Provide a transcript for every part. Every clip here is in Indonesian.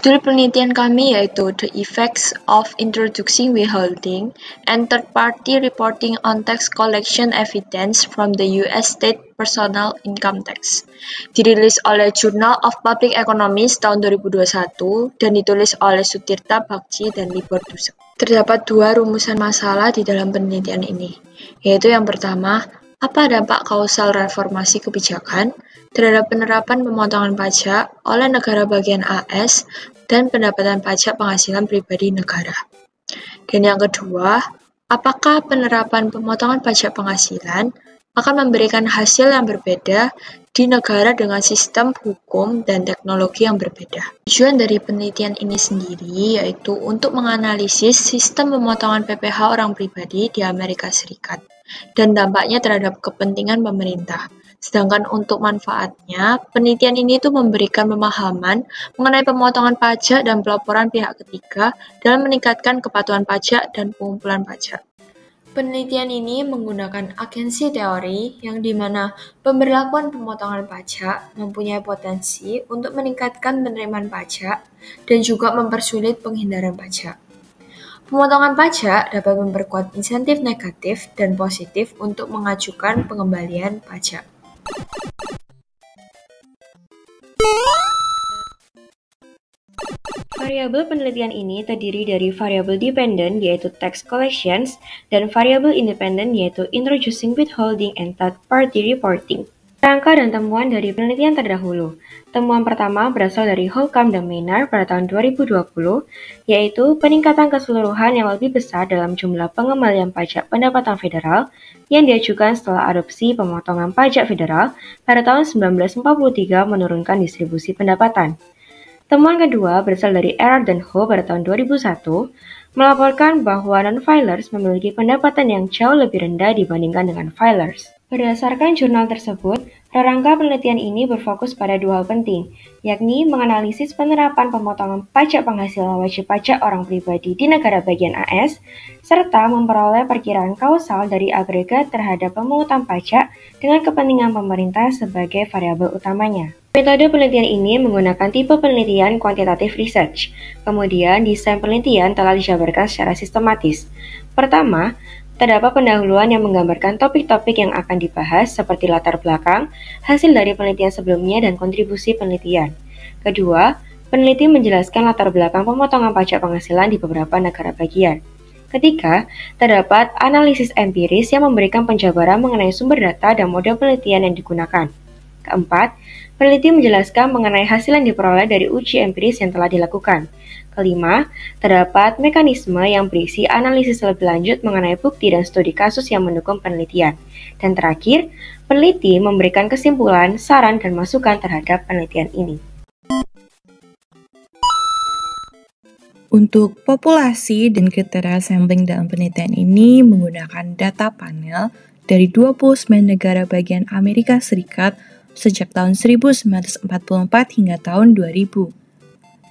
Judul penelitian kami yaitu The Effects of Introducing Withholding and Third-Party Reporting on Tax Collection Evidence from the US State Personal Income Tax. Dirilis oleh Journal of Public Economics tahun 2021 dan ditulis oleh Sutirta Bagchi dan Libor Dusek. Terdapat dua rumusan masalah di dalam penelitian ini, yaitu yang pertama, apa dampak kausal reformasi kebijakan terhadap penerapan pemotongan pajak oleh negara bagian AS dan pendapatan pajak penghasilan pribadi negara. Dan yang kedua, apakah penerapan pemotongan pajak penghasilan akan memberikan hasil yang berbeda di negara dengan sistem hukum dan teknologi yang berbeda. Tujuan dari penelitian ini sendiri yaitu untuk menganalisis sistem pemotongan PPh orang pribadi di Amerika Serikat dan dampaknya terhadap kepentingan pemerintah. Sedangkan untuk manfaatnya, penelitian ini memberikan pemahaman mengenai pemotongan pajak dan pelaporan pihak ketiga dalam meningkatkan kepatuhan pajak dan pengumpulan pajak. Penelitian ini menggunakan agensi teori yang dimana pemberlakuan pemotongan pajak mempunyai potensi untuk meningkatkan penerimaan pajak dan juga mempersulit penghindaran pajak. Pemotongan pajak dapat memperkuat insentif negatif dan positif untuk mengajukan pengembalian pajak. Variabel penelitian ini terdiri dari variabel dependent yaitu tax collections dan variabel independent yaitu introducing withholding and third party reporting. Rangka dan temuan dari penelitian terdahulu. Temuan pertama berasal dari Holcomb dan Maynard pada tahun 2020, yaitu peningkatan keseluruhan yang lebih besar dalam jumlah pengembalian pajak pendapatan federal yang diajukan setelah adopsi pemotongan pajak federal pada tahun 1943 menurunkan distribusi pendapatan. Temuan kedua berasal dari Erard dan Ho pada tahun 2001, melaporkan bahwa non-filers memiliki pendapatan yang jauh lebih rendah dibandingkan dengan filers. Berdasarkan jurnal tersebut, rangka penelitian ini berfokus pada dua hal penting, yakni menganalisis penerapan pemotongan pajak penghasilan wajib pajak orang pribadi di negara bagian AS, serta memperoleh perkiraan kausal dari agregat terhadap pemungutan pajak dengan kepentingan pemerintah sebagai variabel utamanya. Metode penelitian ini menggunakan tipe penelitian quantitative research. Kemudian, desain penelitian telah dijabarkan secara sistematis. Pertama, terdapat pendahuluan yang menggambarkan topik-topik yang akan dibahas seperti latar belakang, hasil dari penelitian sebelumnya, dan kontribusi penelitian. Kedua, peneliti menjelaskan latar belakang pemotongan pajak penghasilan di beberapa negara bagian. Ketiga, terdapat analisis empiris yang memberikan penjabaran mengenai sumber data dan model penelitian yang digunakan. Keempat, peneliti menjelaskan mengenai hasil yang diperoleh dari uji empiris yang telah dilakukan. Kelima, terdapat mekanisme yang berisi analisis lebih lanjut mengenai bukti dan studi kasus yang mendukung penelitian. Dan terakhir, peneliti memberikan kesimpulan, saran, dan masukan terhadap penelitian ini. Untuk populasi dan kriteria sampling dalam penelitian ini menggunakan data panel dari 29 negara bagian Amerika Serikat sejak tahun 1944 hingga tahun 2000.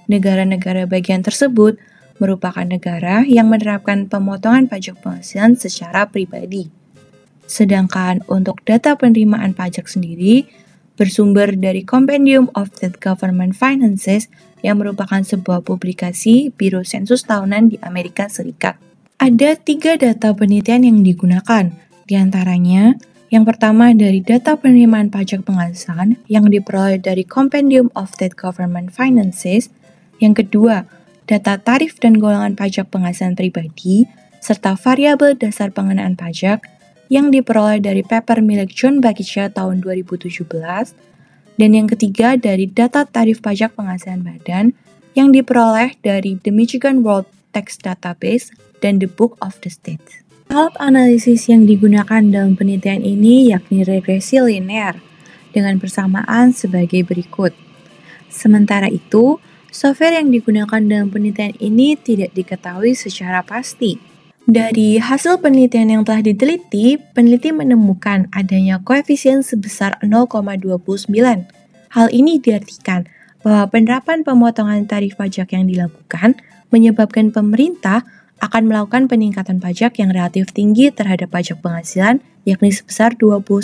Negara-negara bagian tersebut merupakan negara yang menerapkan pemotongan pajak penghasilan secara pribadi. Sedangkan untuk data penerimaan pajak sendiri bersumber dari Compendium of State Government Finances yang merupakan sebuah publikasi Biro Sensus tahunan di Amerika Serikat. Ada 3 data penelitian yang digunakan, diantaranya yang pertama dari data penerimaan pajak penghasilan yang diperoleh dari Compendium of State Government Finances, yang kedua data tarif dan golongan pajak penghasilan pribadi, serta variabel dasar pengenaan pajak yang diperoleh dari paper milik John Bakisha tahun 2017, dan yang ketiga dari data tarif pajak penghasilan badan yang diperoleh dari The Michigan World Tax Database dan The Book of the States. Alat analisis yang digunakan dalam penelitian ini yakni regresi linear dengan persamaan sebagai berikut. Sementara itu, software yang digunakan dalam penelitian ini tidak diketahui secara pasti. Dari hasil penelitian yang telah diteliti, peneliti menemukan adanya koefisien sebesar 0,29. Hal ini diartikan bahwa penerapan pemotongan tarif pajak yang dilakukan menyebabkan pemerintah akan melakukan peningkatan pajak yang relatif tinggi terhadap pajak penghasilan, yakni sebesar 29%.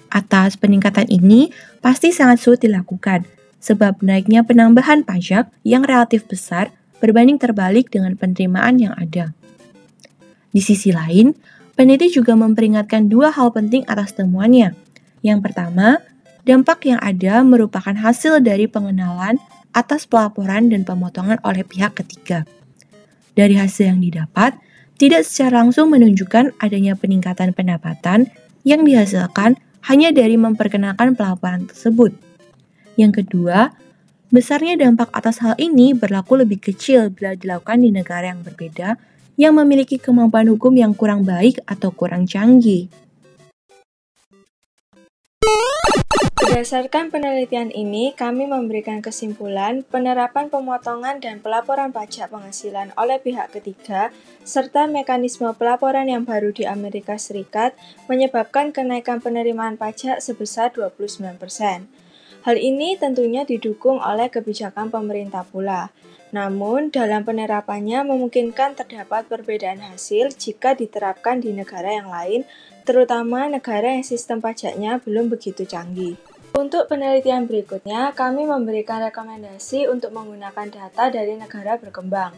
Atas peningkatan ini, pasti sangat sulit dilakukan, sebab naiknya penambahan pajak yang relatif besar berbanding terbalik dengan penerimaan yang ada. Di sisi lain, peneliti juga memperingatkan dua hal penting atas temuannya. Yang pertama, dampak yang ada merupakan hasil dari pengenalan atas pelaporan dan pemotongan oleh pihak ketiga. Dari hasil yang didapat, tidak secara langsung menunjukkan adanya peningkatan pendapatan yang dihasilkan hanya dari memperkenalkan pelaporan tersebut. Yang kedua, besarnya dampak atas hal ini berlaku lebih kecil bila dilakukan di negara yang berbeda yang memiliki kemampuan hukum yang kurang baik atau kurang canggih. Berdasarkan penelitian ini, kami memberikan kesimpulan penerapan pemotongan dan pelaporan pajak penghasilan oleh pihak ketiga, serta mekanisme pelaporan yang baru di Amerika Serikat menyebabkan kenaikan penerimaan pajak sebesar 29%. Hal ini tentunya didukung oleh kebijakan pemerintah pula. Namun, dalam penerapannya memungkinkan terdapat perbedaan hasil jika diterapkan di negara yang lain, terutama negara yang sistem pajaknya belum begitu canggih. Untuk penelitian berikutnya, kami memberikan rekomendasi untuk menggunakan data dari negara berkembang.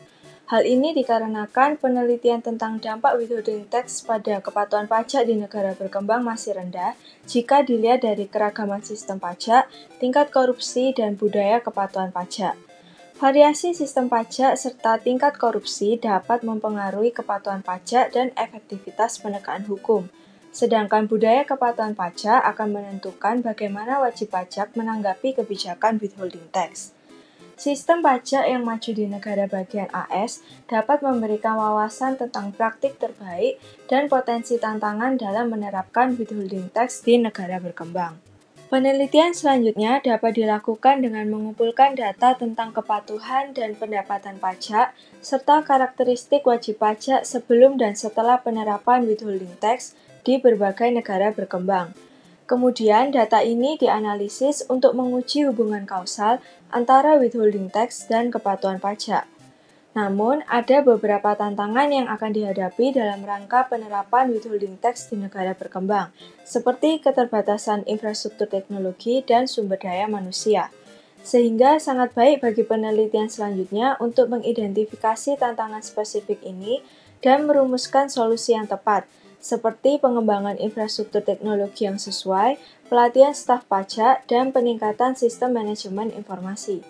Hal ini dikarenakan penelitian tentang dampak withholding tax pada kepatuhan pajak di negara berkembang masih rendah jika dilihat dari keragaman sistem pajak, tingkat korupsi, dan budaya kepatuhan pajak. Variasi sistem pajak serta tingkat korupsi dapat mempengaruhi kepatuhan pajak dan efektivitas penegakan hukum. Sedangkan budaya kepatuhan pajak akan menentukan bagaimana wajib pajak menanggapi kebijakan withholding tax. Sistem pajak yang maju di negara bagian AS dapat memberikan wawasan tentang praktik terbaik dan potensi tantangan dalam menerapkan withholding tax di negara berkembang. Penelitian selanjutnya dapat dilakukan dengan mengumpulkan data tentang kepatuhan dan pendapatan pajak, serta karakteristik wajib pajak sebelum dan setelah penerapan withholding tax di berbagai negara berkembang. Kemudian, data ini dianalisis untuk menguji hubungan kausal antara withholding tax dan kepatuhan pajak. Namun, ada beberapa tantangan yang akan dihadapi dalam rangka penerapan withholding tax di negara berkembang, seperti keterbatasan infrastruktur teknologi dan sumber daya manusia. Sehingga sangat baik bagi penelitian selanjutnya untuk mengidentifikasi tantangan spesifik ini dan merumuskan solusi yang tepat, seperti pengembangan infrastruktur teknologi yang sesuai, pelatihan staf pajak, dan peningkatan sistem manajemen informasi.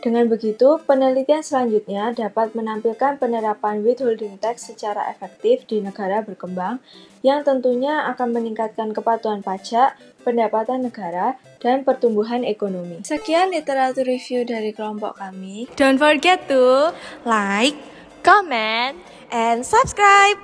Dengan begitu, penelitian selanjutnya dapat menampilkan penerapan withholding tax secara efektif di negara berkembang yang tentunya akan meningkatkan kepatuhan pajak, pendapatan negara, dan pertumbuhan ekonomi. Sekian literatur review dari kelompok kami. Don't forget to like, Comment, and subscribe!